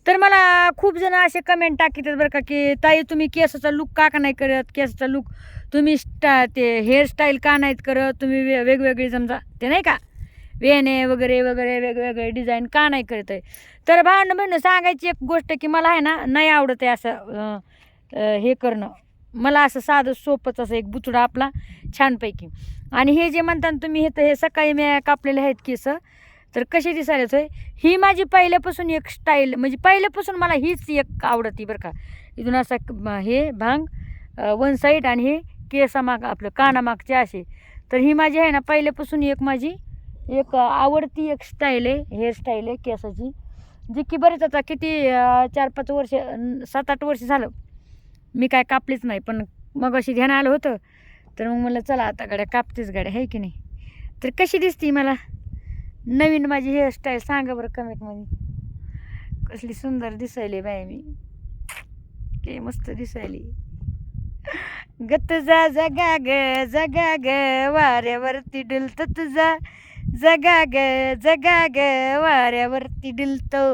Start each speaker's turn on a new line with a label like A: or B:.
A: तर मला खूप जण असे कमेंट टाकतात बरं का, की ताई तुम्ही केसाचा लुक का नाही करत, केसाचा लुक तुम्ही ते हेअरस्टाईल का नाहीत करत, तुम्ही वेगवेगळी समजा ते नाही का वेणे वगैरे वगैरे वेगवेगळे डिझाईन का नाही करत आहे. तर भावना बहिणं सांगायची एक गोष्ट की मला आहे ना नाही आवडत आहे असं हे करणं. मला असं साधं सोपंच असं एक बुचडा आपला छानपैकी. आणि हे जे म्हणता ना तुम्ही हे सकाळी मी कापलेले आहेत केस, तर कसे दिसायलाच होय. ही माझी पहिल्यापासून एक स्टाईल, म्हणजे पहिल्यापासून मला हीच एक आवडती बरं का. इथून असा हे भांग वन साईड आणि हे केसामाग आपलं कानामागचे असे. तर ही माझी आहे ना पहिल्यापासून एक माझी एक आवडती एक स्टाईल आहे, हेअरस्टाईल आहे केसाची, जी की बरेच आता किती 4-5 वर्ष 7-8 वर्ष झालं मी काय कापलीच नाही. पण मग अशी ध्यान आलं होतं, तर मग मला चला आता गाड्या कापतेच गाड्या आहे की नाही. तर कशी दिसती मला नवीन माझी हेअरस्टाईल सांगा बरं कमेंटमध्ये. कसली सुंदर दिसायली बाय मी, के मस्त दिसायली. ग तुझा जगा ग वाऱ्यावरती डुलतो तुझा जगा ग वाऱ्यावरती डुलतो.